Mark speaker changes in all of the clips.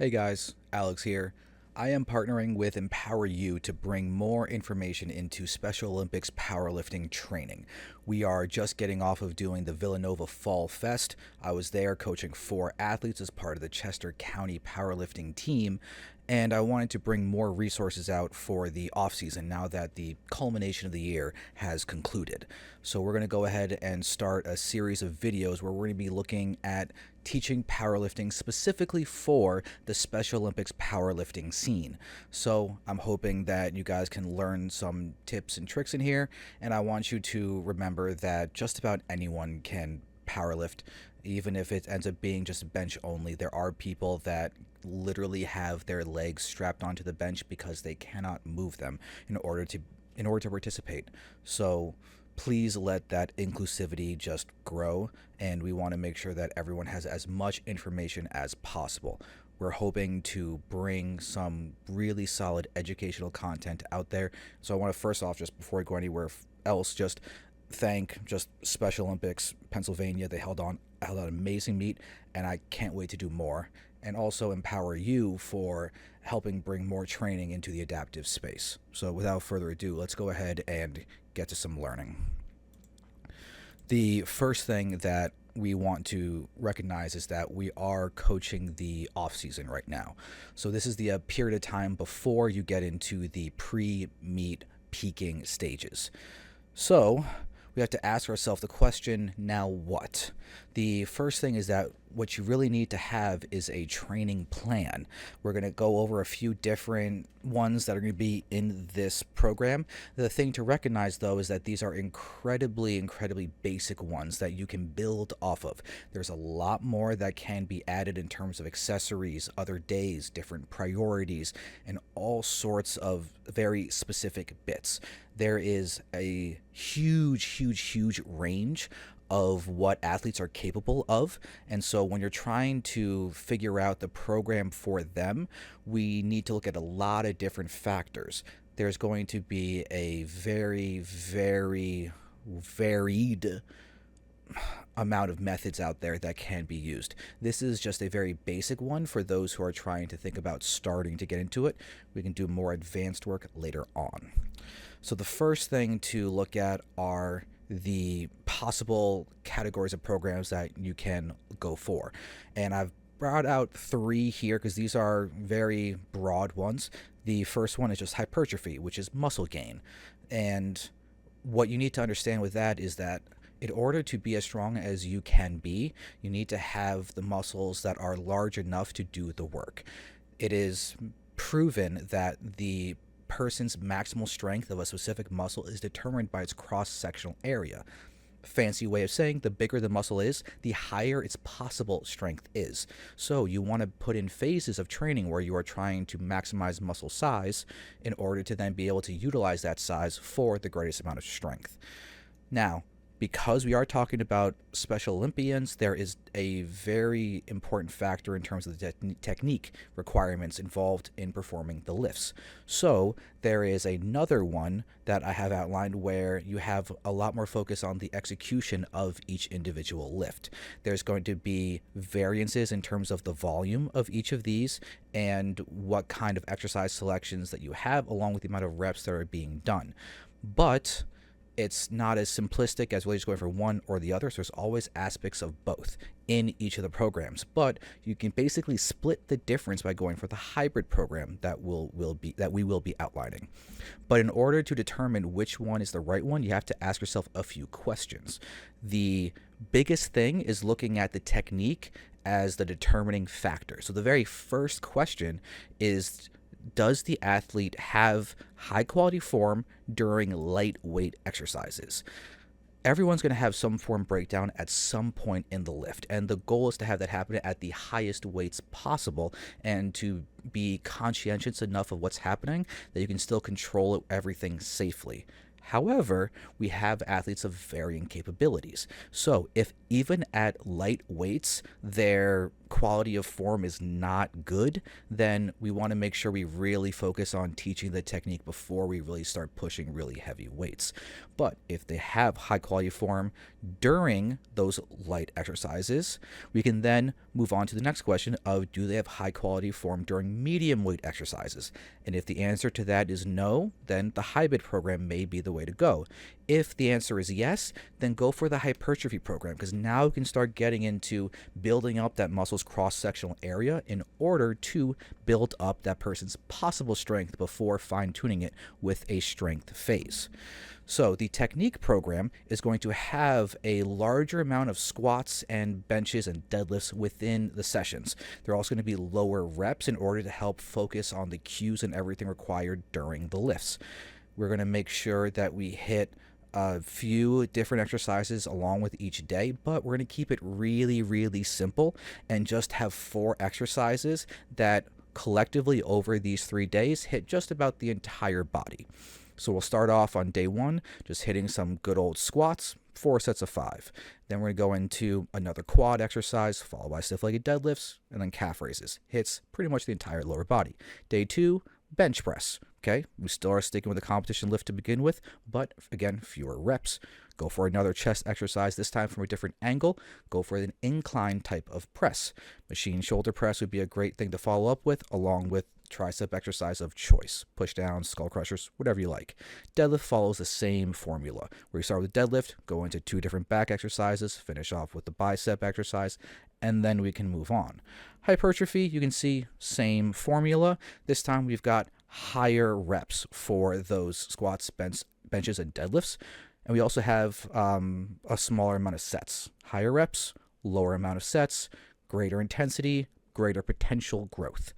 Speaker 1: Hey guys, Alex here. I am partnering with Empower You to bring more information into Special Olympics powerlifting training. We are just getting off of doing the Villanova Fall Fest. I was there coaching 4 athletes as part of the Chester County powerlifting team, and I wanted to bring more resources out for the off season now that the culmination of the year has concluded. So we're going to go ahead and start a series of videos where we're going to be looking at teaching powerlifting specifically for the Special Olympics powerlifting scene. So I'm hoping that you guys can learn some tips and tricks in here, and I want you to remember that just about anyone can powerlift, even if it ends up being just bench only. There are people that literally have their legs strapped onto the bench because they cannot move them in order to participate. So please let that inclusivity just grow, and we want to make sure that everyone has as much information as possible. We're hoping to bring some really solid educational content out there. So I want to first off, just before I go anywhere else, just thank just Special Olympics Pennsylvania. They held an amazing meet, and I can't wait to do more. And also Empower You for helping bring more training into the adaptive space. So without further ado, let's go ahead and get to some learning. The first thing that we want to recognize is that we are coaching the off season right now. So this is the period of time before you get into the pre-meet peaking stages. So we have to ask ourselves the question, now what? The first thing is that what you really need to have is a training plan. We're going to go over a few different ones that are going to be in this program. The thing to recognize, though, is that these are incredibly basic ones that you can build off of. There's a lot more that can be added in terms of accessories, other days, different priorities, and all sorts of very specific bits. There is a huge range of what athletes are capable of. And so when you're trying to figure out the program for them, we need to look at a lot of different factors. There's going to be a very varied amount of methods out there that can be used. This is just a very basic one for those who are trying to think about starting to get into it. We can do more advanced work later on. So the first thing to look at are the possible categories of programs that you can go for. And I've brought out 3 here because these are very broad ones. The first one is just hypertrophy, which is muscle gain. And what you need to understand with that is that in order to be as strong as you can be, you need to have the muscles that are large enough to do the work. It is proven that the person's maximal strength of a specific muscle is determined by its cross-sectional area. Fancy way of saying the bigger the muscle is, the higher its possible strength is. So you want to put in phases of training where you are trying to maximize muscle size in order to then be able to utilize that size for the greatest amount of strength. Now, because we are talking about Special Olympians, there is a very important factor in terms of the technique requirements involved in performing the lifts. So there is another one that I have outlined where you have a lot more focus on the execution of each individual lift. There's going to be variances in terms of the volume of each of these and what kind of exercise selections that you have, along with the amount of reps that are being done. But it's not as simplistic as really just going for one or the other. So there's always aspects of both in each of the programs, but you can basically split the difference by going for the hybrid program that we will be outlining. But in order to determine which one is the right one, you have to ask yourself a few questions. The biggest thing is looking at the technique as the determining factor. So the very first question is, does the athlete have high quality form during lightweight exercises? Everyone's going to have some form breakdown at some point in the lift, and the goal is to have that happen at the highest weights possible and to be conscientious enough of what's happening that you can still control everything safely. However, we have athletes of varying capabilities. So if even at light weights, their quality of form is not good, then we want to make sure we really focus on teaching the technique before we really start pushing really heavy weights. But if they have high quality form during those light exercises, we can then move on to the next question of, do they have high quality form during medium weight exercises? And if the answer to that is no, then the hybrid program may be the way to go. If the answer is yes, then go for the hypertrophy program, because now we can start getting into building up that muscle's cross-sectional area in order to build up that person's possible strength before fine-tuning it with a strength phase. So the technique program is going to have a larger amount of squats and benches and deadlifts within the sessions. They're also going to be lower reps in order to help focus on the cues and everything required during the lifts. We're going to make sure that we hit a few different exercises along with each day, but we're going to keep it really, really simple and just have 4 exercises that collectively over these 3 days hit just about the entire body. So we'll start off on day 1, just hitting some good old squats, 4 sets of 5. Then we're going to go into another quad exercise, followed by stiff-legged deadlifts, and then calf raises. Hits pretty much the entire lower body. Day 2, bench press. Okay, we still are sticking with the competition lift to begin with, but again, fewer reps. Go for another chest exercise, this time from a different angle. Go for an incline type of press. Machine shoulder press would be a great thing to follow up with, along with tricep exercise of choice. Push downs, skull crushers, whatever you like. Deadlift follows the same formula, where you start with deadlift, go into 2 different back exercises, finish off with the bicep exercise, and then we can move on. Hypertrophy, you can see, same formula. This time we've got higher reps for those squats, benches, and deadlifts. And we also have a smaller amount of sets. Higher reps, lower amount of sets, greater intensity, greater potential growth.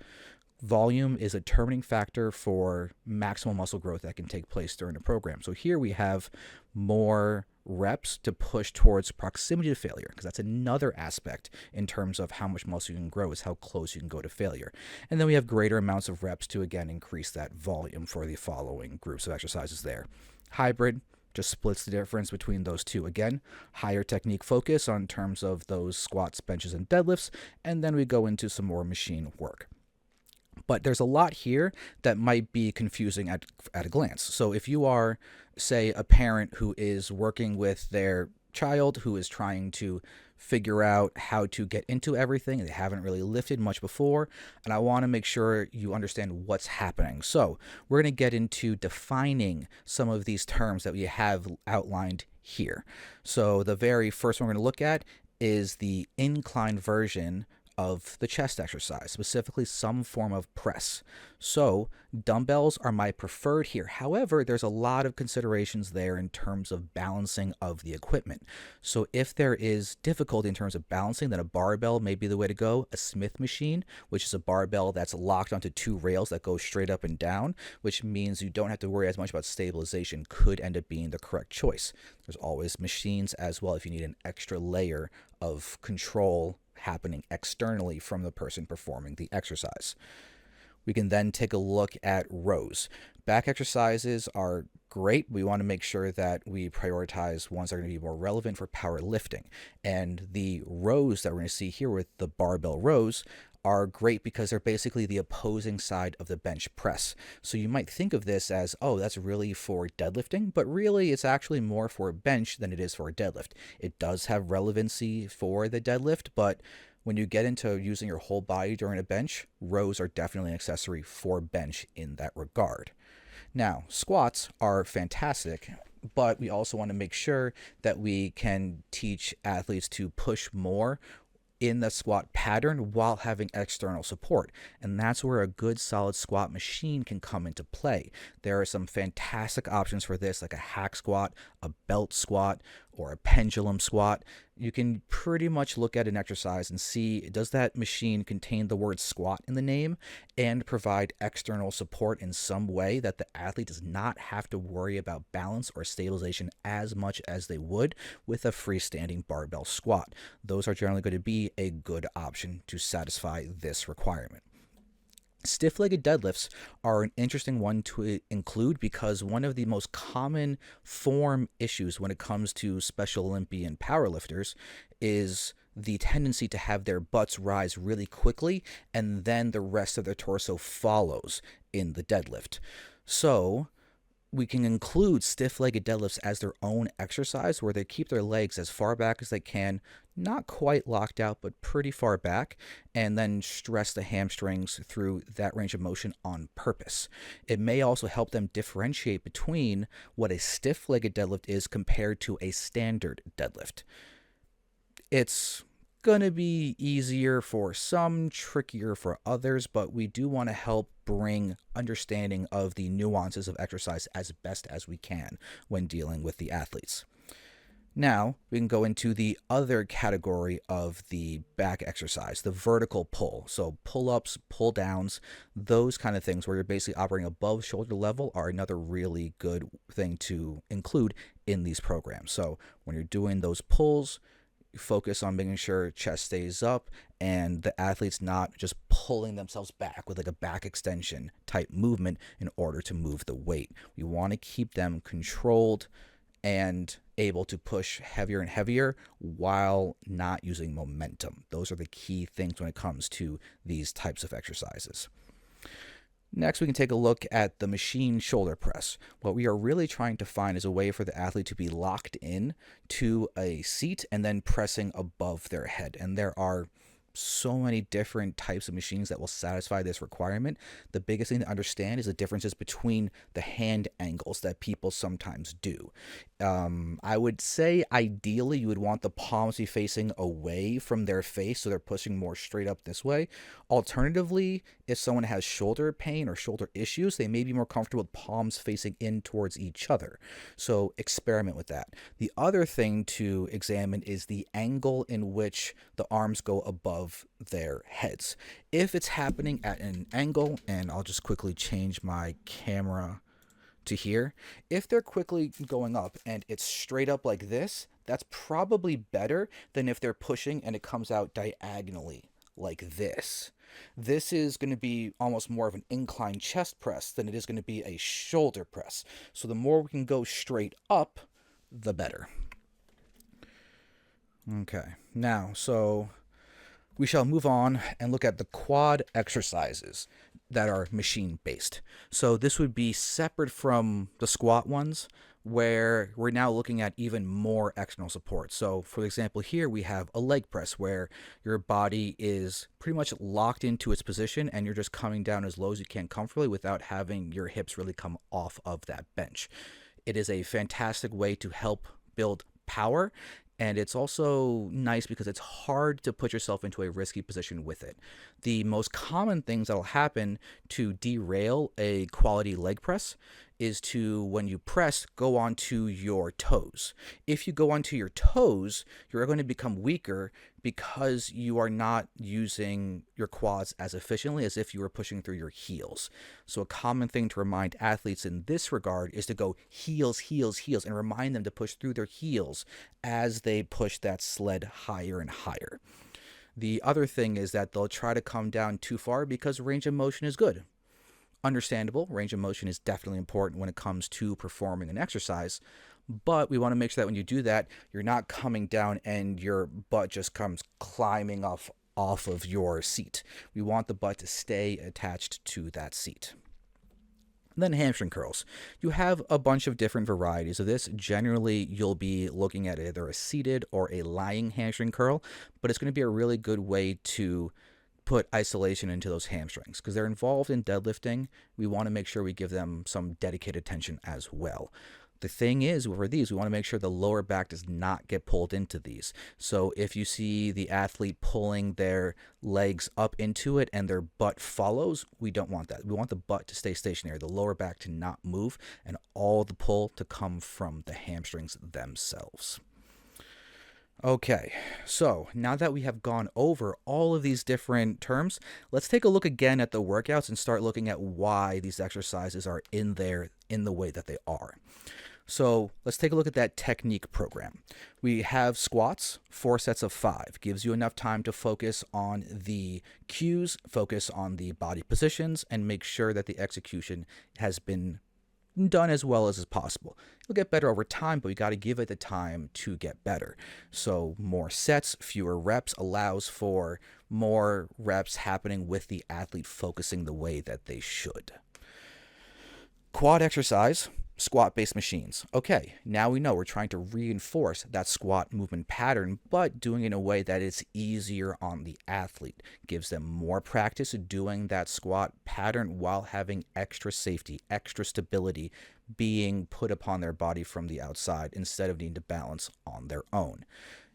Speaker 1: Volume is a determining factor for maximal muscle growth that can take place during the program. So here we have more reps to push towards proximity to failure, because that's another aspect in terms of how much muscle you can grow, is how close you can go to failure. And then we have greater amounts of reps to, again, increase that volume for the following groups of exercises there. Hybrid just splits the difference between those two. Again, higher technique focus on terms of those squats, benches, and deadlifts, and then we go into some more machine work. But there's a lot here that might be confusing at a glance. So if you are, say, a parent who is working with their child who is trying to figure out how to get into everything, and they haven't really lifted much before, and I want to make sure you understand what's happening. So we're going to get into defining some of these terms that we have outlined here. So the very first one we're going to look at is the incline version of the chest exercise, specifically some form of press. So dumbbells are my preferred here. However, there's a lot of considerations there in terms of balancing of the equipment. So if there is difficulty in terms of balancing, then a barbell may be the way to go. A Smith machine, which is a barbell that's locked onto 2 rails that go straight up and down, which means you don't have to worry as much about stabilization, could end up being the correct choice. There's always machines as well if you need an extra layer of control happening externally from the person performing the exercise. We can then take a look at rows. Back exercises are great. We want to make sure that we prioritize ones that are going to be more relevant for powerlifting. And the rows that we're going to see here with the barbell rows are great because they're basically the opposing side of the bench press. So you might think of this as, oh, that's really for deadlifting, but really it's actually more for a bench than it is for a deadlift. It does have relevancy for the deadlift, but when you get into using your whole body during a bench, rows are definitely an accessory for bench in that regard. Now, squats are fantastic, but we also want to make sure that we can teach athletes to push more in the squat pattern while having external support. And that's where a good solid squat machine can come into play. There are some fantastic options for this, like a hack squat, a belt squat, or a pendulum squat. You can pretty much look at an exercise and see, does that machine contain the word squat in the name and provide external support in some way that the athlete does not have to worry about balance or stabilization as much as they would with a freestanding barbell squat. Those are generally going to be a good option to satisfy this requirement. Stiff-legged deadlifts are an interesting one to include because one of the most common form issues when it comes to Special Olympian powerlifters is the tendency to have their butts rise really quickly, and then the rest of their torso follows in the deadlift. So we can include stiff-legged deadlifts as their own exercise where they keep their legs as far back as they can, not quite locked out, but pretty far back, and then stress the hamstrings through that range of motion on purpose. It may also help them differentiate between what a stiff-legged deadlift is compared to a standard deadlift. It's going to be easier for some, trickier for others, but we do want to help bring understanding of the nuances of exercise as best as we can when dealing with the athletes. Now, we can go into the other category of the back exercise, the vertical pull. So pull-ups, pull-downs, those kind of things where you're basically operating above shoulder level are another really good thing to include in these programs. So when you're doing those pulls, focus on making sure chest stays up and the athlete's not just pulling themselves back with like a back extension type movement in order to move the weight. We want to keep them controlled and able to push heavier and heavier while not using momentum. Those are the key things when it comes to these types of exercises. Next, we can take a look at the machine shoulder press. What we are really trying to find is a way for the athlete to be locked in to a seat and then pressing above their head. And there are so many different types of machines that will satisfy this requirement. The biggest thing to understand is the differences between the hand angles that people sometimes do. I would say ideally you would want the palms to be facing away from their face so they're pushing more straight up this way. Alternatively, if someone has shoulder pain or shoulder issues, they may be more comfortable with palms facing in towards each other. So experiment with that. The other thing to examine is the angle in which the arms go above their heads. If it's happening at an angle, and I'll just quickly change my camera to here, if they're quickly going up and it's straight up like this, that's probably better than if they're pushing and it comes out diagonally like this. This is going to be almost more of an incline chest press than it is going to be a shoulder press. So the more we can go straight up, the better. Okay, now, so we shall move on and look at the quad exercises that are machine-based. So this would be separate from the squat ones, where we're now looking at even more external support. So for example, here we have a leg press where your body is pretty much locked into its position and you're just coming down as low as you can comfortably without having your hips really come off of that bench. It is a fantastic way to help build power, and it's also nice because it's hard to put yourself into a risky position with it. The most common things that will happen to derail a quality leg press is to, when you press, go onto your toes. If you go onto your toes, you're going to become weaker because you are not using your quads as efficiently as if you were pushing through your heels. So a common thing to remind athletes in this regard is to go heels, heels, heels, and remind them to push through their heels as they push that sled higher and higher. The other thing is that they'll try to come down too far because range of motion is good. Understandable, range of motion is definitely important when it comes to performing an exercise, but we want to make sure that when you do that, you're not coming down and your butt just comes climbing off of your seat. We want the butt to stay attached to that seat. Then hamstring curls. You have a bunch of different varieties of this. Generally, you'll be looking at either a seated or a lying hamstring curl, but it's going to be a really good way to put isolation into those hamstrings because they're involved in deadlifting. We want to make sure we give them some dedicated attention as well. The thing is, for these, we want to make sure the lower back does not get pulled into these. So if you see the athlete pulling their legs up into it and their butt follows, we don't want that. We want the butt to stay stationary, the lower back to not move, and all the pull to come from the hamstrings themselves. Okay, so now that we have gone over all of these different terms, let's take a look again at the workouts and start looking at why these exercises are in there in the way that they are. So let's take a look at that technique program. We have squats, 4 sets of 5. Gives you enough time to focus on the cues, focus on the body positions, and make sure that the execution has been done as well as is possible. It'll get better over time, but we got to give it the time to get better. So more sets, fewer reps allows for more reps happening with the athlete focusing the way that they should. Quad exercise, squat-based machines. Okay, now we know we're trying to reinforce that squat movement pattern, but doing it in a way that is easier on the athlete. Gives them more practice doing that squat pattern while having extra safety, extra stability being put upon their body from the outside instead of needing to balance on their own.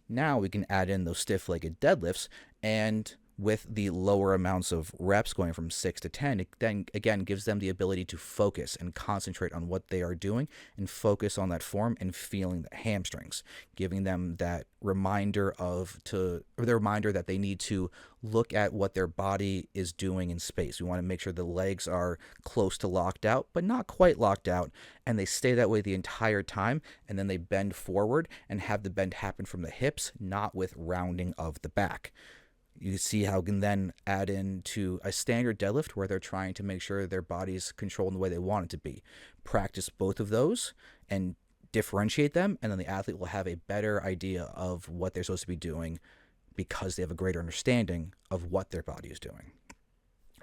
Speaker 1: Now we can add in those stiff-legged deadlifts, and with the lower amounts of reps going from 6 to 10, it then again gives them the ability to focus and concentrate on what they are doing and focus on that form and feeling the hamstrings, giving them that reminder that they need to look at what their body is doing in space. We want to make sure the legs are close to locked out, but not quite locked out, and they stay that way the entire time, and then they bend forward and have the bend happen from the hips, not with rounding of the back. You see how you can then add into a standard deadlift where they're trying to make sure their body's controlled in the way they want it to be. Practice both of those and differentiate them, and then the athlete will have a better idea of what they're supposed to be doing because they have a greater understanding of what their body is doing.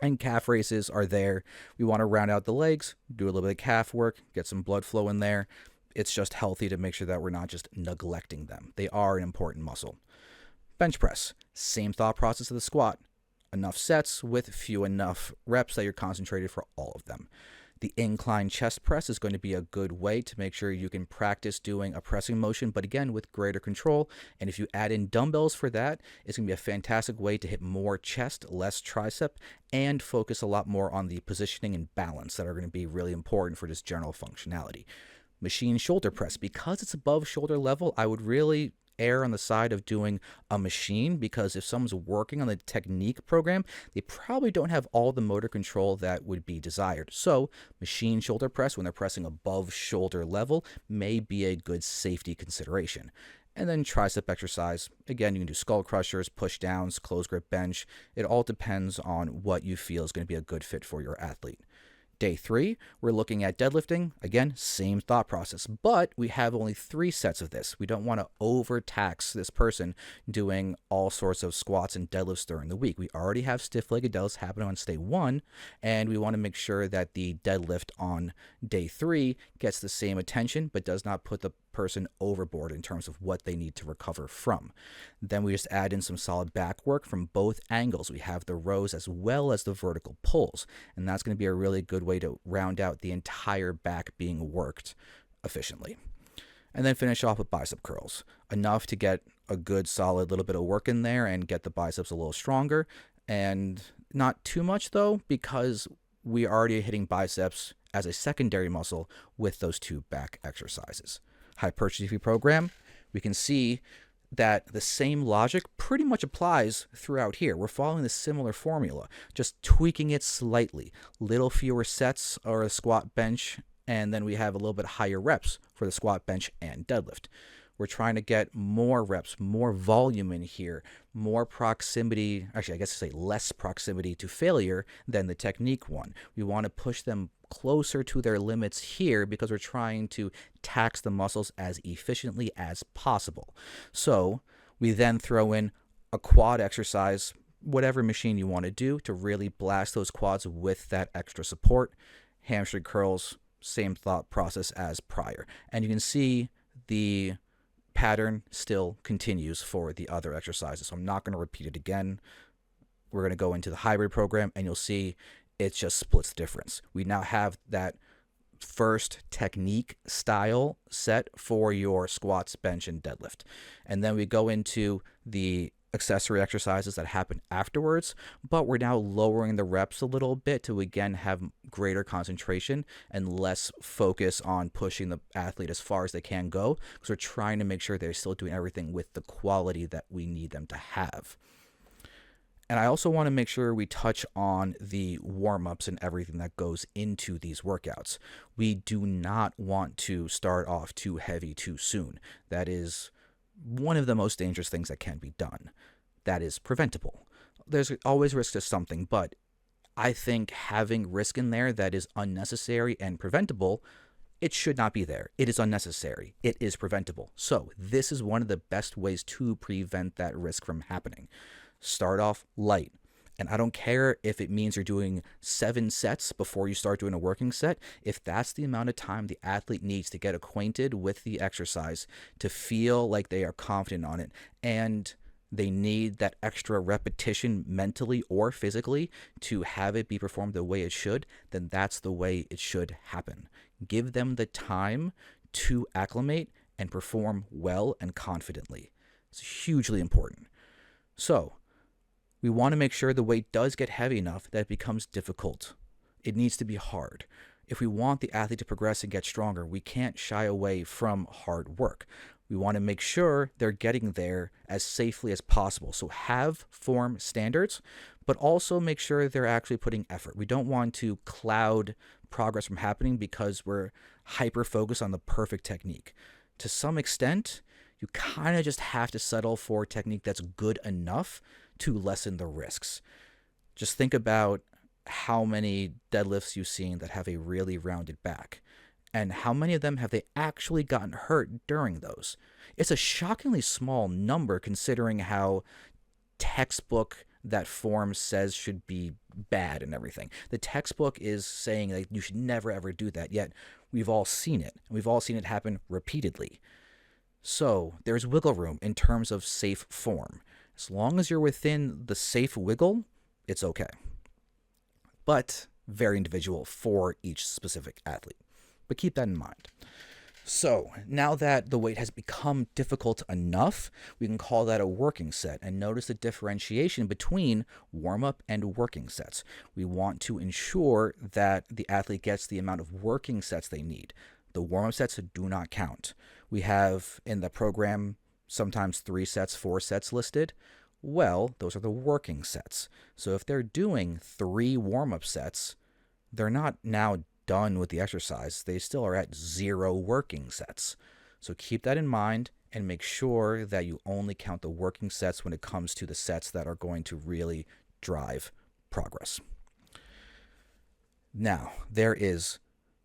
Speaker 1: And calf raises are there. We want to round out the legs, do a little bit of calf work, get some blood flow in there. It's just healthy to make sure that we're not just neglecting them. They are an important muscle. Bench press, same thought process of the squat. Enough sets with few enough reps that you're concentrated for all of them. The incline chest press is going to be a good way to make sure you can practice doing a pressing motion, but again, with greater control. And if you add in dumbbells for that, it's going to be a fantastic way to hit more chest, less tricep, and focus a lot more on the positioning and balance that are going to be really important for just general functionality. Machine shoulder press, because it's above shoulder level, I would really err on the side of doing a machine, because if someone's working on the technique program, they probably don't have all the motor control that would be desired. So machine shoulder press when they're pressing above shoulder level may be a good safety consideration. And then tricep exercise. Again, you can do skull crushers, push downs, close grip bench. It all depends on what you feel is going to be a good fit for your athlete. Day 3, we're looking at deadlifting. Again, same thought process, but we have only 3 sets of this. We don't want to overtax this person doing all sorts of squats and deadlifts during the week. We already have stiff-legged deadlifts happening on day 1, and we want to make sure that the deadlift on day 3 gets the same attention, but does not put the person overboard in terms of what they need to recover from. Then we just add in some solid back work from both angles. We have the rows as well as the vertical pulls, and that's going to be a really good way to round out the entire back being worked efficiently. And then finish off with bicep curls, enough to get a good solid little bit of work in there and get the biceps a little stronger, and not too much though, because we are already hitting biceps as a secondary muscle with those 2 back exercises. Hypertrophy program, we can see that the same logic pretty much applies throughout here. We're following the similar formula, just tweaking it slightly. Little fewer sets or a squat bench, and then we have a little bit higher reps for the squat bench and deadlift. We're trying to get more reps, more volume in here, more proximity, actually I guess I say less proximity to failure than the technique one. We want to push them closer to their limits here because we're trying to tax the muscles as efficiently as possible. So we then throw in a quad exercise, whatever machine you want to do to really blast those quads with that extra support. Hamstring curls, same thought process as prior. And you can see the pattern still continues for the other exercises. So I'm not going to repeat it again. We're going to go into the hybrid program and you'll see it just splits the difference. We now have that first technique style set for your squats, bench, and deadlift. And then we go into the accessory exercises that happen afterwards, but we're now lowering the reps a little bit to again have greater concentration and less focus on pushing the athlete as far as they can go, because we're trying to make sure they're still doing everything with the quality that we need them to have. And I also want to make sure we touch on the warm-ups and everything that goes into these workouts. We do not want to start off too heavy too soon. That is one of the most dangerous things that can be done. That is preventable. There's always risk to something, but I think having risk in there that is unnecessary and preventable It should not be there. It is unnecessary. It is preventable. So this is one of the best ways to prevent that risk from happening. Start off light. And I don't care if it means you're doing 7 sets before you start doing a working set. If that's the amount of time the athlete needs to get acquainted with the exercise, to feel like they are confident on it, and they need that extra repetition mentally or physically to have it be performed the way it should, then that's the way it should happen. Give them the time to acclimate and perform well and confidently. It's hugely important. So, we want to make sure the weight does get heavy enough that it becomes difficult. It needs to be hard. If we want the athlete to progress and get stronger, we can't shy away from hard work. We want to make sure they're getting there as safely as possible. So have form standards, but also make sure they're actually putting effort. We don't want to cloud progress from happening because we're hyper-focused on the perfect technique. To some extent, you kind of just have to settle for a technique that's good enough to lessen the risks. Just think about how many deadlifts you've seen that have a really rounded back, and how many of them have they actually gotten hurt during those. It's a shockingly small number considering how textbook that form says should be bad and everything. The textbook is saying that you should never ever do that, yet we've all seen it. We've all seen it happen repeatedly. So there's wiggle room in terms of safe form. As long as you're within the safe wiggle, it's okay. But very individual for each specific athlete. But keep that in mind. So now that the weight has become difficult enough, we can call that a working set. And notice the differentiation between warm-up and working sets. We want to ensure that the athlete gets the amount of working sets they need. The warm-up sets do not count. We have in the program sometimes 3 sets, 4 sets listed. Well, those are the working sets. So if they're doing 3 warm-up sets, they're not now done with the exercise. They still are at 0 working sets. So keep that in mind and make sure that you only count the working sets when it comes to the sets that are going to really drive progress. Now, there is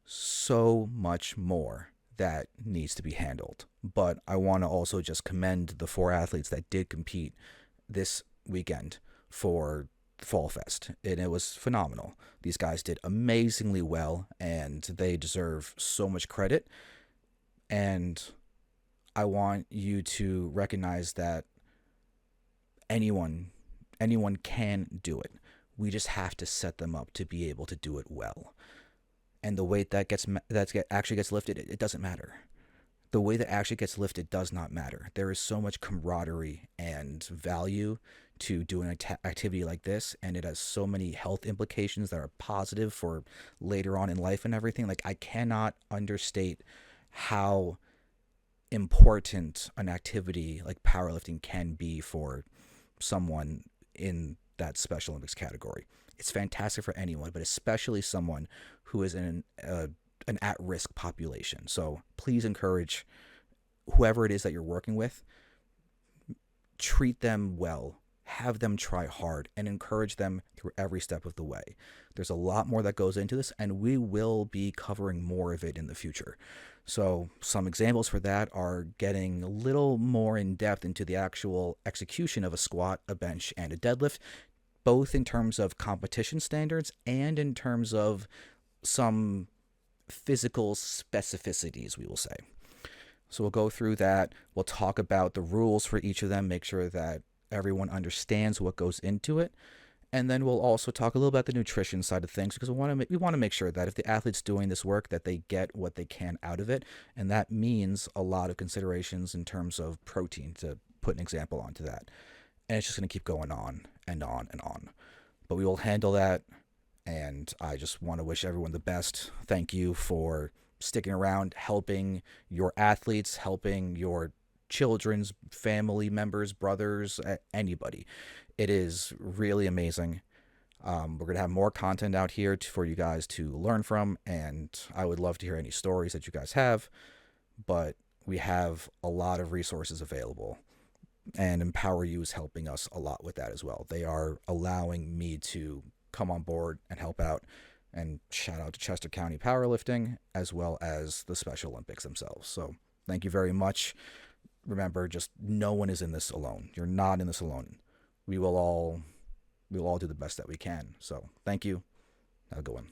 Speaker 1: so much more that needs to be handled. But I want to also just commend the 4 athletes that did compete this weekend for Fall Fest, and it was phenomenal. These guys did amazingly well, and they deserve so much credit. And I want you to recognize that anyone can do it. We just have to set them up to be able to do it well. And the weight that actually gets lifted, it doesn't matter. The way that actually gets lifted does not matter. There is so much camaraderie and value to doing an activity like this, and it has so many health implications that are positive for later on in life and everything. Like, I cannot understate how important an activity like powerlifting can be for someone in that Special Olympics category. It's fantastic for anyone, but especially someone who is in an at-risk population. So please encourage whoever it is that you're working with, treat them well, have them try hard, and encourage them through every step of the way. There's a lot more that goes into this, and we will be covering more of it in the future. So some examples for that are getting a little more in depth into the actual execution of a squat, a bench, and a deadlift, both in terms of competition standards and in terms of some physical specificities, we will say. So we'll go through that. We'll talk about the rules for each of them, make sure that everyone understands what goes into it. And then we'll also talk a little about the nutrition side of things, because we want to make sure that if the athlete's doing this work, that they get what they can out of it. And that means a lot of considerations in terms of protein, to put an example onto that. And it's just going to keep going on and on and on. But we will handle that. And I just want to wish everyone the best. Thank you for sticking around, helping your athletes, helping your children's family members, brothers, anybody. It is really amazing. We're going to have more content out here for you guys to learn from, and I would love to hear any stories that you guys have. But we have a lot of resources available, and Empower You is helping us a lot with that as well. They are allowing me to come on board and help out And shout out to Chester County Powerlifting as well as the Special Olympics themselves. So thank you very much. Remember, just no one is in this alone. You're not in this alone. We will all do the best that we can. So thank you. Have a good one.